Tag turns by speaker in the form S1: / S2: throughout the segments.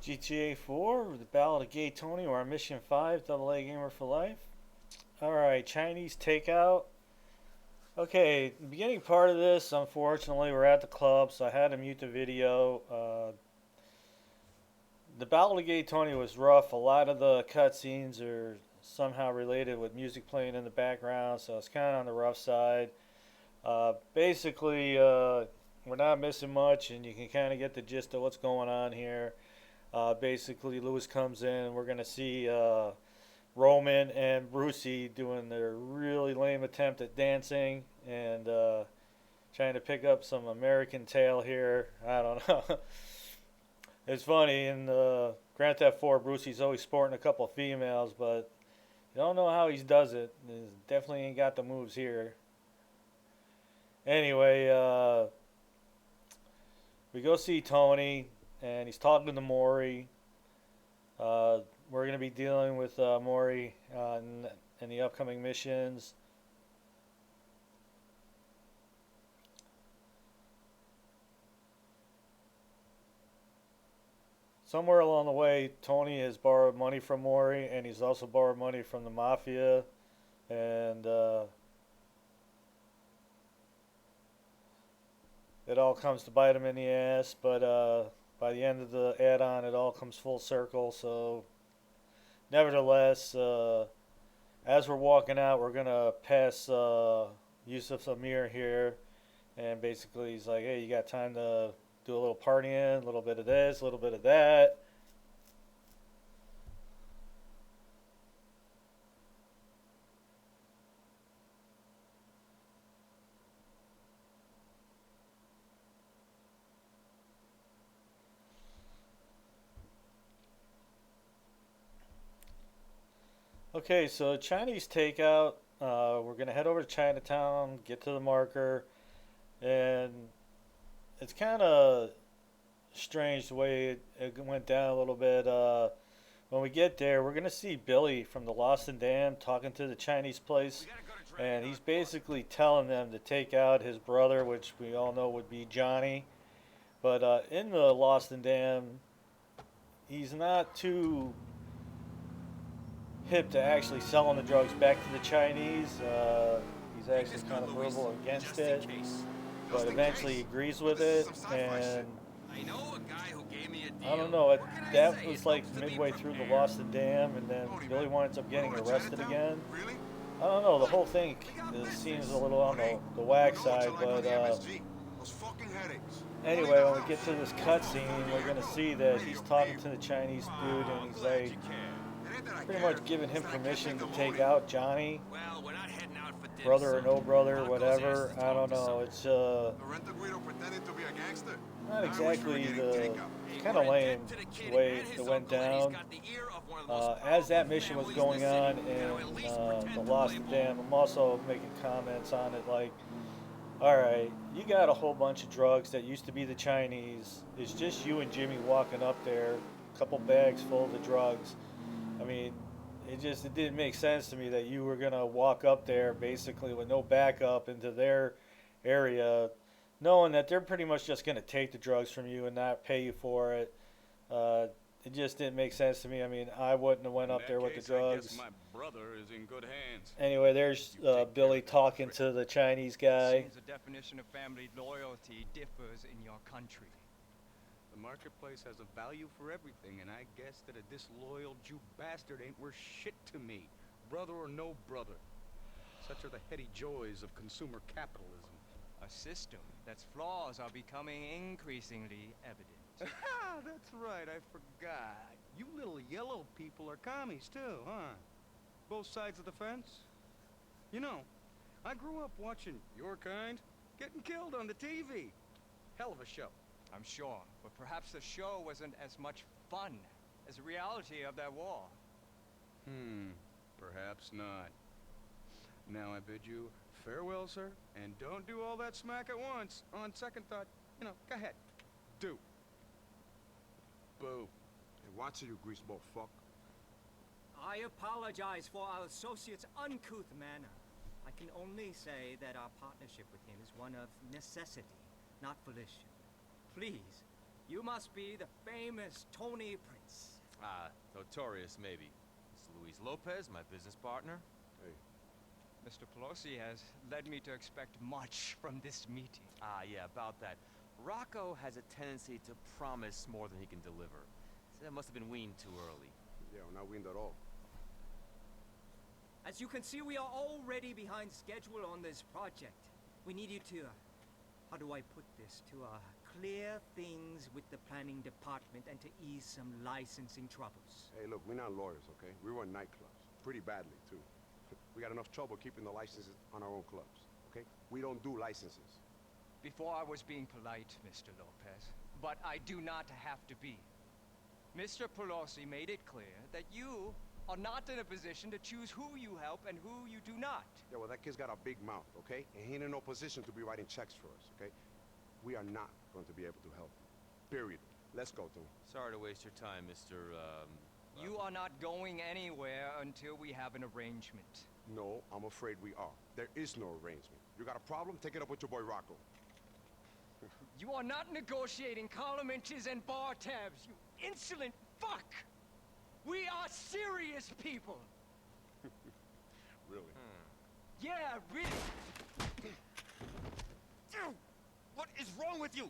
S1: GTA 4, the Ballad of Gay Tony, or Mission 5, Double A Gamer for Life. Alright, Chinese Takeout. Okay, the beginning part of this, unfortunately, we're at the club, so I had to mute the video. The Ballad of Gay Tony was rough. A lot of the cutscenes are somehow related with music playing in the background, so it's kind of on the rough side. Basically, we're not missing much, and you can kind of get the gist of what's going on here. Basically, Lewis comes in. We're going to see Roman and Brucey doing their really lame attempt at dancing and trying to pick up some American tail here. I don't know. It's funny. In Grand Theft 4, Brucey's always sporting a couple of females, but you don't know how he does it. He definitely ain't got the moves here. Anyway, we go see Tony, and he's talking to Maury. We're going to be dealing with Maury in the upcoming missions. Somewhere along the way, Tony has borrowed money from Maury, and he's also borrowed money from the Mafia. And it all comes to bite him in the ass, but by the end of the add-on, it all comes full circle. So, nevertheless, as we're walking out, we're gonna pass Yusuf Amir here, and basically he's like, "Hey, you got time to do a little partying, a little bit of this, a little bit of that." Okay, so Chinese Takeout. We're gonna head over to Chinatown, get to the marker, and it's kind of strange the way it went down a little bit. When we get there, we're gonna see Billy from the Lost and Damned talking to the Chinese place, and he's basically telling them to take out his brother, which we all know would be Johnny. But in the Lost and Damned, he's not too hip to actually selling the drugs back to the Chinese. He's actually kind of verbal against it, but eventually he agrees with it. And I don't know, that was like midway through the Lost and Dam, and then Billy winds up getting arrested again. I don't know, the whole thing seems a little on the whack side, but anyway, when we get to this cutscene, we're going to see that he's talking to the Chinese dude, and he's like, pretty much giving him permission to take out Johnny, brother or no brother, whatever. I don't know. It's not exactly the kind of lame the way it went down. As that mission was going on in the Lost Dam, I'm also making comments on it like, all right, you got a whole bunch of drugs that used to be the Chinese. It's just you and Jimmy walking up there, a couple bags full of the drugs. I mean, it didn't make sense to me that you were gonna walk up there basically with no backup into their area, knowing that they're pretty much just gonna take the drugs from you and not pay you for it. It just didn't make sense to me. I mean, I wouldn't have went up there with the drugs.
S2: My brother is in good hands.
S1: Anyway, there's Billy talking to the Chinese guy.
S3: Seems the definition of family loyalty differs in your country.
S2: The marketplace has a value for everything, and I guess that a disloyal Jew bastard ain't worth shit to me, brother or no brother. Such are the heady joys of consumer capitalism.
S3: A system that's flaws are becoming increasingly evident.
S2: That's right, I forgot. You little yellow people are commies too, huh? Both sides of the fence? You know, I grew up watching your kind getting killed on the TV. Hell of a show.
S3: I'm sure, but perhaps the show wasn't as much fun as the reality of that war.
S2: Perhaps not. Now I bid you farewell, sir, and don't do all that smack at once. On second thought, go ahead. Do. Boo.
S4: Hey, watch it, you greaseball fuck.
S5: I apologize for our associate's uncouth manner. I can only say that our partnership with him is one of necessity, not volition. Please, You must be the famous Tony Prince.
S6: Notorious, maybe. It's Luis Lopez, my business partner.
S4: Hey,
S3: Mr. Pelosi has led me to expect much from this meeting.
S6: Yeah, about that. Rocco has a tendency to promise more than he can deliver. So that must have been weaned too early.
S4: yeah, not wind at all.
S5: As you can see, we are already behind schedule on this project. We need you to, how do I put this, to clear things with the planning department and to ease some licensing troubles.
S4: Hey, look, we're not lawyers, okay? We run nightclubs. Pretty badly, too. We got enough trouble keeping the licenses on our own clubs, okay? We don't do licenses.
S3: Before I was being polite, Mr. Lopez, but I do not have to be. Mr. Pelosi made it clear that you are not in a position to choose who you help and who you do not.
S4: Yeah, well, that kid's got a big mouth, okay? And he ain't in no position to be writing checks for us, okay? We are not going to be able to help him. Period. Let's go, Tony.
S6: Sorry to waste your time, Mr.
S3: You are not going anywhere until we have an arrangement.
S4: No, I'm afraid we are. There is no arrangement. You got a problem? Take it up with your boy Rocco.
S3: You are not negotiating column inches and bar tabs, you insolent fuck! We are serious people!
S4: Really?
S3: Yeah, really!
S7: What is wrong with you?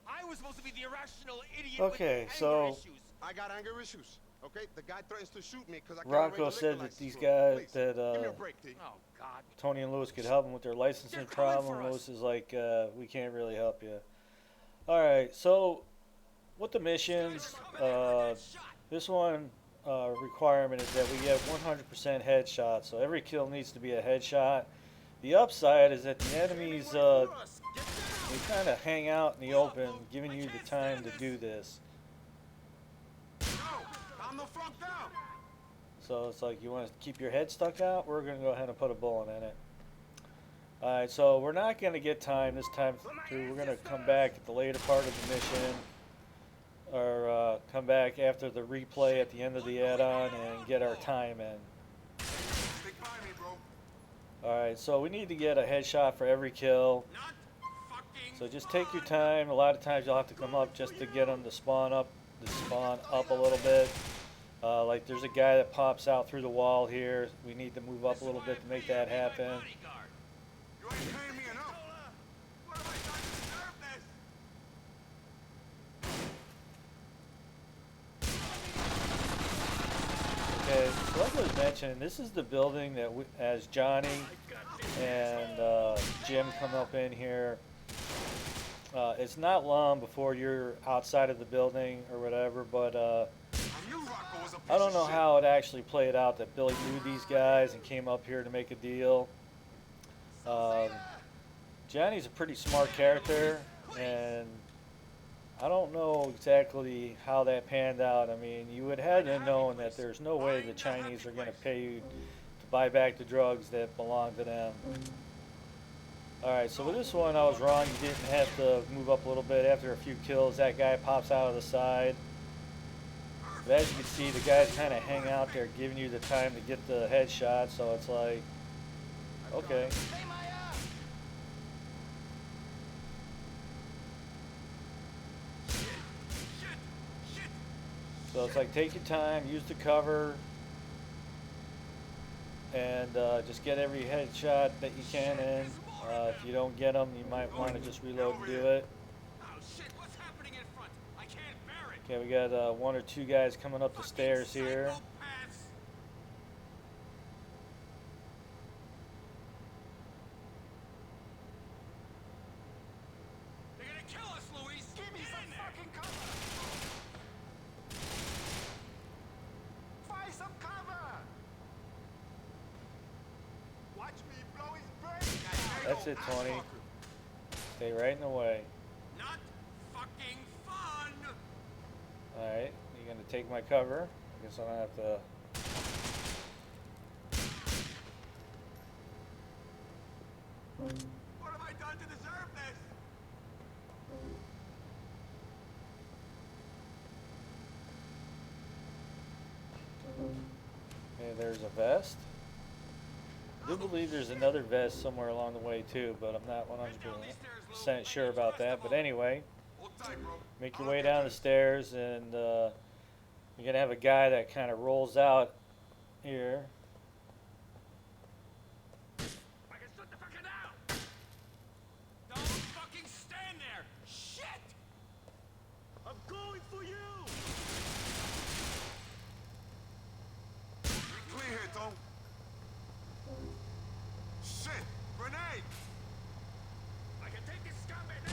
S7: I was supposed to be the irrational idiot
S1: Okay,
S7: with
S1: so-
S7: anger issues.
S4: I got anger issues, okay? The guy threatens to shoot me because I can't
S1: Rocco
S4: arrange a
S1: said
S4: liquor
S1: that these
S4: license for him.
S1: guys,
S4: Please,
S1: that
S4: give me a break, T.
S7: Oh, God.
S1: Tony and Lewis could help them with their licensing
S7: They're coming
S1: problem.
S7: for us.
S1: Lewis is like, we can't really help you. Alright, so with the missions, this one requirement is that we get 100% headshot, so every kill needs to be a headshot. The upside is that the enemies, they kind of hang out in the open, giving you the time to do this.
S4: I'm the front down.
S1: So it's like, you want to keep your head stuck out? We're going to go ahead and put a bullet in it. Alright, so we're not going to get time this time through. We're going to come back at the later part of the mission. Or come back after the replay at the end of the add-on and get our time in.
S4: Stick by me, bro.
S1: Alright, so we need to get a headshot for every kill. So just take your time. A lot of times you'll have to come up just to get them to spawn up a little bit. Like there's a guy that pops out through the wall here. We need to move up a little bit to make that happen.
S4: You ain't paying me enough. What have I done to deserve this?
S1: Okay, so like I was mentioning, this is the building that as Johnny and Jim come up in here. It's not long before you're outside of the building or whatever, but
S4: I knew Rocco was a piece
S1: I don't
S4: of
S1: know
S4: shit.
S1: how it actually played out that Billy knew these guys and came up here to make a deal. Johnny's a pretty smart character, and I don't know exactly how that panned out. I mean, you would have to know that there's no way the Chinese are going to pay you to buy back the drugs that belong to them. Alright, so with this one I was wrong. You didn't have to move up a little bit. After a few kills, that guy pops out of the side. But as you can see, the guys kind of hang out there giving you the time to get the headshot, so it's like, okay. So it's like, take your time, use the cover, and just get every headshot that you can in. If you don't get them, you might want to just reload and do it.
S7: Oh, shit, what's happening in front? I can't bear it.
S1: Okay, we got one or two guys coming up the stairs here.
S7: Psychopaths. They're gonna kill us, Luis. Give me some fucking cover.
S4: Find some cover. Watch me blow his brains.
S1: That's it, Tony. Stay right in the way.
S7: Not fucking fun.
S1: Alright, you're gonna take my cover. I guess I don't have to.
S7: What have I done to deserve this?
S1: Okay, there's a vest. I do believe there's another vest somewhere along the way too, but I'm not 100% sure about that. But anyway, make your way down the stairs, and you're gonna have a guy that kind of rolls out here.
S7: Shut the fucking down! Don't fucking stand there! Shit! I'm going for you!
S4: Clear here, Tom. Shit! Grenade!
S7: I can take this scumbag now!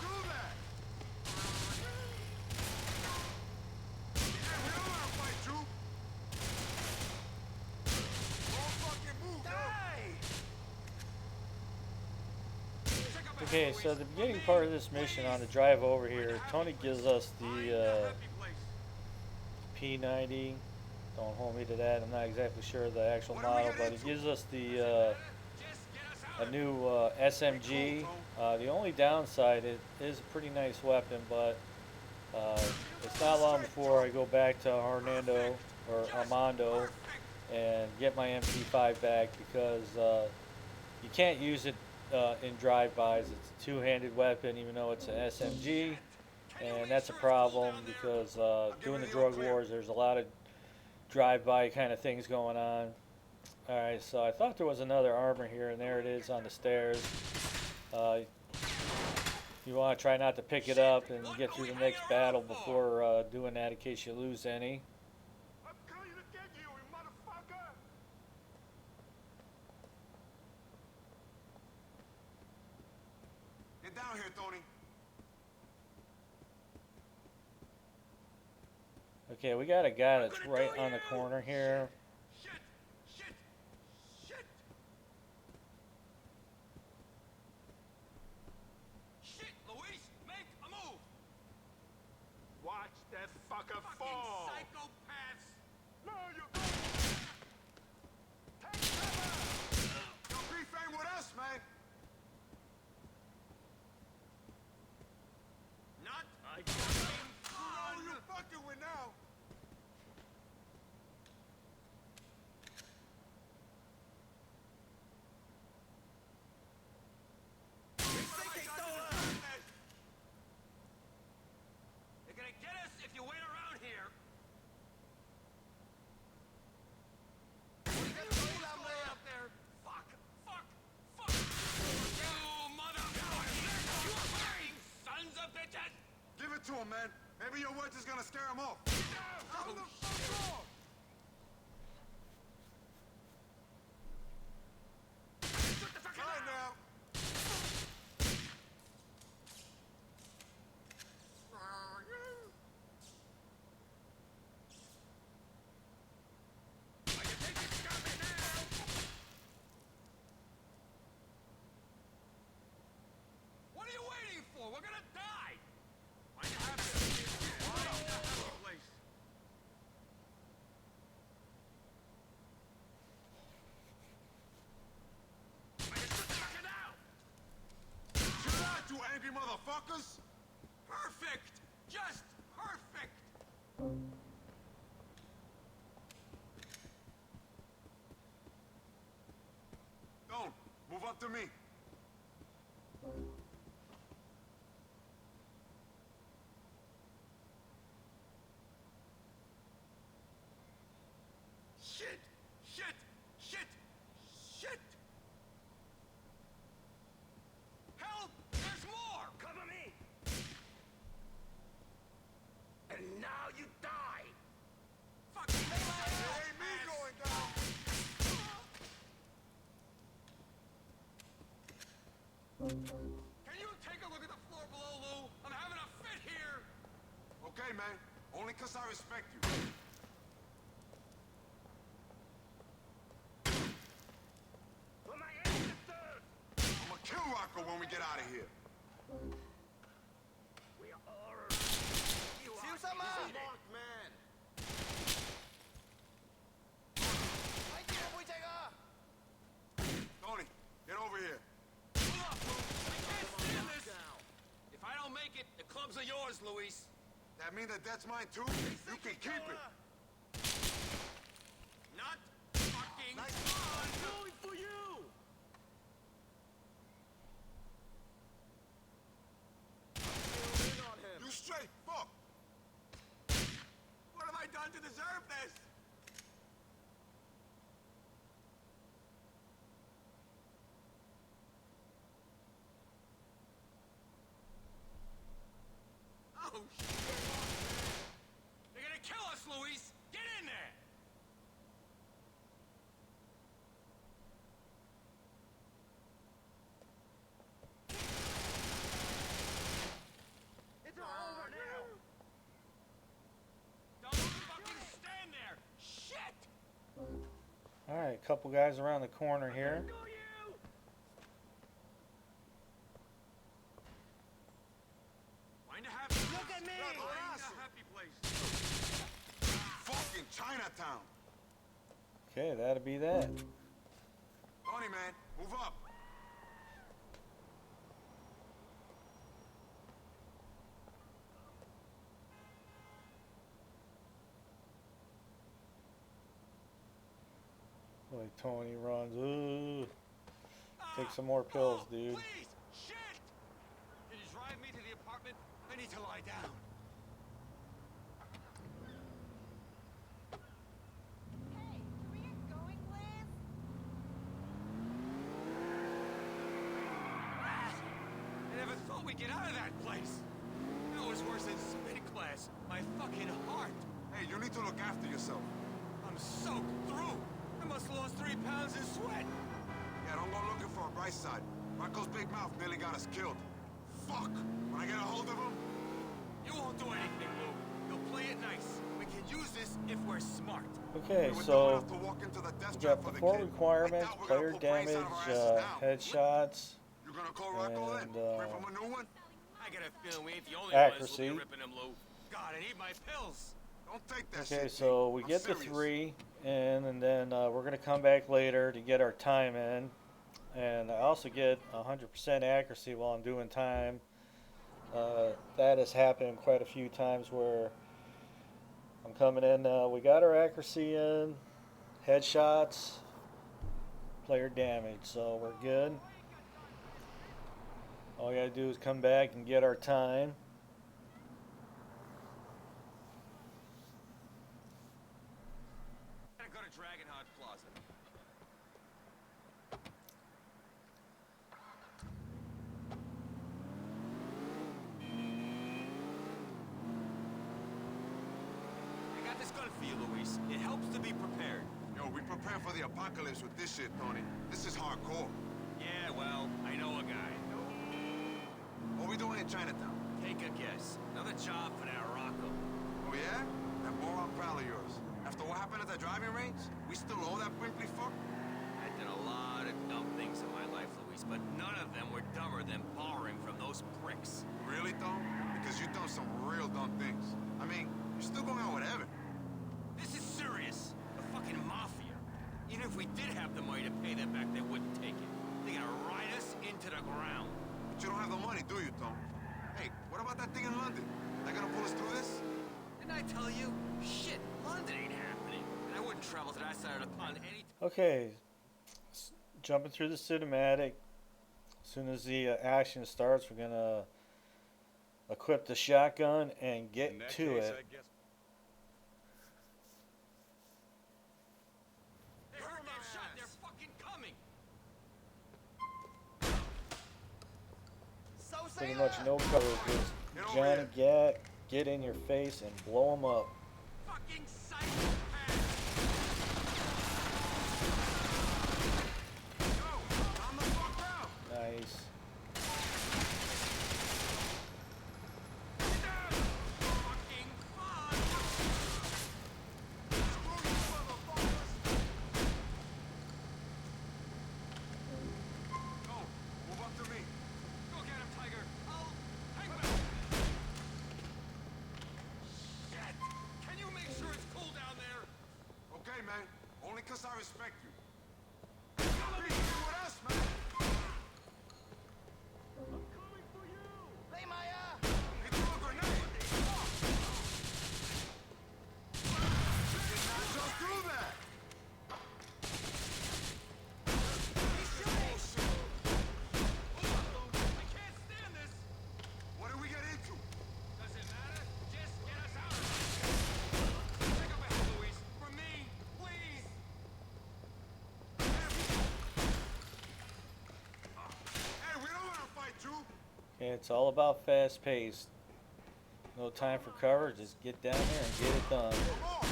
S4: Do that! Hey, we don't wanna fight you! Don't fucking move, bro!
S1: Okay, so the beginning part of this mission on the drive over here, Tony gives us the P90. Don't hold me to that. I'm not exactly sure of the actual model, but he gives us the a new SMG. The only downside, it is a pretty nice weapon, but it's not long before I go back to Armando and get my MP5 back, because you can't use it in drive-bys. It's a two-handed weapon, even though it's an SMG, and that's a problem because doing the drug wars, there's a lot of drive-by kind of things going on. Alright, so I thought there was another armor here, and there it is on the stairs. You want to try not to pick it up and get through the next battle before doing that, in case you lose any.
S4: I'm coming to get you, you motherfucker! Get down here, Tony.
S1: Okay, we got a guy that's right on the corner here.
S7: Shit! Shit! Shit! Shit, Luis! Make a move!
S4: Watch that fucker
S7: Fucking
S4: fall!
S7: psychopaths!
S4: No, you don't! Take cover! Your beef ain't with us, man!
S7: Not I
S4: Who you fucking with now?
S7: They're gonna get us if you wait around here. Up there. Fuck! Fuck! Fuck! You motherfucker! You fucking sons of bitches!
S4: Give it to him, man. Maybe your words is gonna scare him off. Hold the fuck off!
S7: Shut the fucking
S4: Fine
S7: down!
S4: now.
S7: I can take this scumbag now! What are you waiting for? We're gonna die! Why you have this? Why you have this place? I can shut the fucking down!
S4: Chill out, you angry motherfuckers!
S7: Perfect! Just perfect!
S4: Don't move up to me.
S7: Shit! Shit! Shit! Shit! Help! There's more! Cover me! And now you die! Fucking
S4: It ain't me going down.
S7: Can you take a look at the floor below, Lou? I'm having a fit here!
S4: Okay, man. Only 'cause I respect you.
S7: For my ancestors!
S4: I'ma kill Rocco when we get out of here.
S7: We are... You are...
S4: He's a marked man. Tony, get over here.
S7: Pull up, Lou! I can't stand this! If I don't make it, the clubs are yours, Luis.
S4: That mean that that's mine too? You can keep it.
S7: Not fucking fun!
S4: Going for you!
S1: Alright, couple guys around the corner here.
S7: Look at me! Happy place.
S4: Fucking Chinatown.
S1: Okay, that'll be that.
S4: Tony, man, move up.
S1: Like Tony runs. Ooh. Take some more pills, dude.
S7: Please! Shit! Can you drive me to the apartment? I need to lie down.
S8: Hey, can we get going, please?
S7: I never thought we'd get out of that place. That was worse than spin class. My fucking heart.
S4: Hey, you need to look after yourself.
S7: I'm soaked through. I must have lost 3 pounds in sweat.
S4: Yeah, don't go looking for a bright side. Rocco's big mouth nearly got us killed. Fuck! When I get a hold of him...
S7: You won't do anything, Lou. You'll play it nice. We can use this if we're smart.
S1: Okay,
S4: we were dumb
S1: so
S4: enough to walk into the death
S1: we
S4: trap
S1: got
S4: for
S1: the
S4: the
S1: 4
S4: kid.
S1: requirements:
S4: I doubt we're gonna
S1: player
S4: put brains out
S1: damage,
S4: of our asses now.
S1: headshots,
S4: You gonna call Rocco then?
S1: and
S4: Bring from a new one?
S7: I got a feeling we ain't the only
S1: accuracy.
S7: ones who'll be ripping him, Lou. God, I need my pills.
S4: Don't take that shit.
S1: Okay, so we
S4: I'm
S1: get the
S4: serious.
S1: 3 in, and then we're going to come back later to get our time in. And I also get 100% accuracy while I'm doing time. That has happened quite a few times where I'm coming in. We got our accuracy in, headshots, player damage, so we're good. All we got to do is come back and get our time.
S7: Gotta go to Dragon Heart Plaza. I got this gun for you, Luis. It helps to be prepared.
S4: Yo, we prepare for the apocalypse with this shit, Tony. This is hardcore.
S7: Yeah, well, I know a guy.
S4: What we doing in Chinatown?
S7: Take a guess. Another job for that Rocco.
S4: Oh yeah? That moron pal of yours. After what happened at the driving range, we still owe that pimply fuck?
S7: I've done a lot of dumb things in my life, Luis, but none of them were dumber than borrowing from those pricks.
S4: Really, Tom? Because you've done some real dumb things. I mean, you're still going out with Evan.
S7: This is serious. The fucking mafia. Even if we did have the money to pay them back, they wouldn't take it. They're gonna ride us into the ground.
S4: But you don't have the money, do you, Tom? Hey, what about that thing in London? They gonna pull us through this?
S7: Didn't I tell you? Shit, London ain't happening. And I wouldn't travel to that side of the pond any
S1: Okay, jumping through the cinematic. As soon as the action starts, we're gonna equip the shotgun and get to it.
S7: They heard that shot. They're fucking coming.
S1: Pretty much no cover, just Johnny Gat, get in your face and blow them up.
S7: Fucking psychopath.
S4: Yo, calm the fuck down!
S1: Nice.
S7: Fucking fun.
S4: Screw you, motherfuckers! Go, move up to me.
S7: Go get him, Tiger. I'll hang back. Shit! Can you make sure it's cool down there?
S4: Okay, man. Only 'cause I respect you. You'll be here with us, man! I'm coming for you! He threw a grenade! Did not just do that!
S7: I can't stand this.
S4: What did we get into?
S7: Doesn't matter. Just get us out of here. Pick up a hand, Luis. For me, please.
S4: Hey, we don't want to fight you!
S1: Okay, it's all about fast paced. No time for cover, just get down there and get it done.
S4: Come on!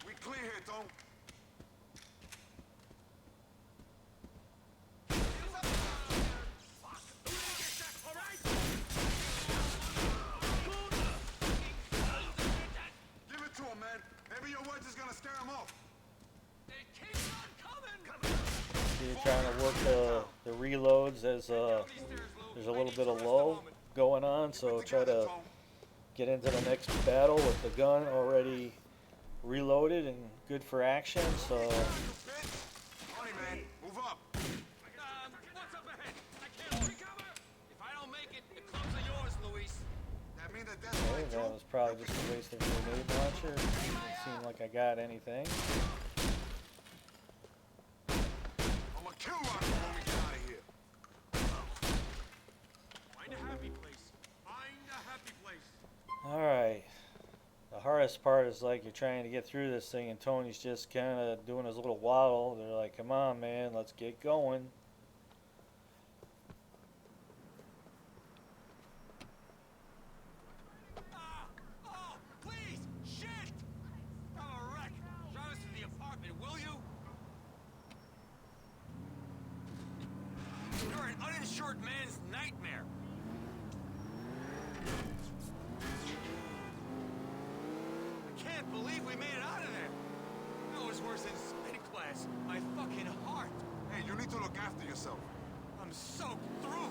S4: We clear here, Tom. Give it to him, man. Maybe your words is gonna scare him off.
S7: They came
S1: trying to work the reloads as there's a little bit of lull going on, so try to get into the next battle with the gun already reloaded and good for action. So
S4: Tony, man, move up.
S7: What's up ahead? I can't recover. If I don't make it, the clubs are yours, Luis.
S4: That mean that that's
S1: okay,
S4: right,
S1: that was probably just a waste of a grenade launcher. Didn't seem like I got anything.
S4: I'm gonna kill Rocky when we get out of here.
S7: Find a happy place. Find a happy place.
S1: Alright. The hardest part is like you're trying to get through this thing and Tony's just kind of doing his little waddle. They're like, come on, man, let's get going.
S7: Oh, please! Shit! I'm a wreck. Drive us to the apartment, will you? You're an uninsured man's nightmare. I can't believe we made it out of there. That was worse than spin class. My fucking heart.
S4: Hey, you need to look after yourself.
S7: I'm soaked through.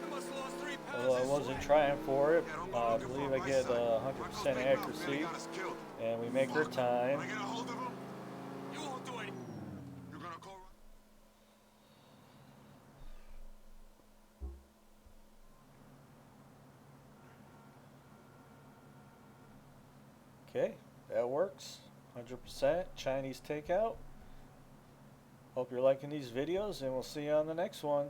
S7: I must have lost 3 pounds.
S1: Although I
S7: in
S1: wasn't
S7: sweat.
S1: trying for it,
S4: Yeah, don't
S1: I
S4: go looking for
S1: believe
S4: a
S1: I
S4: right
S1: get
S4: side.
S1: 100%
S4: Rocco's big mouth
S1: accuracy,
S4: nearly got us killed.
S1: and we make our
S4: Fuck.
S1: time.
S4: When I get a hold of him,
S7: You won't do it.
S4: you're gonna call.
S1: Okay, that works. 100% Chinese takeout. Hope you're liking these videos, and we'll see you on the next one.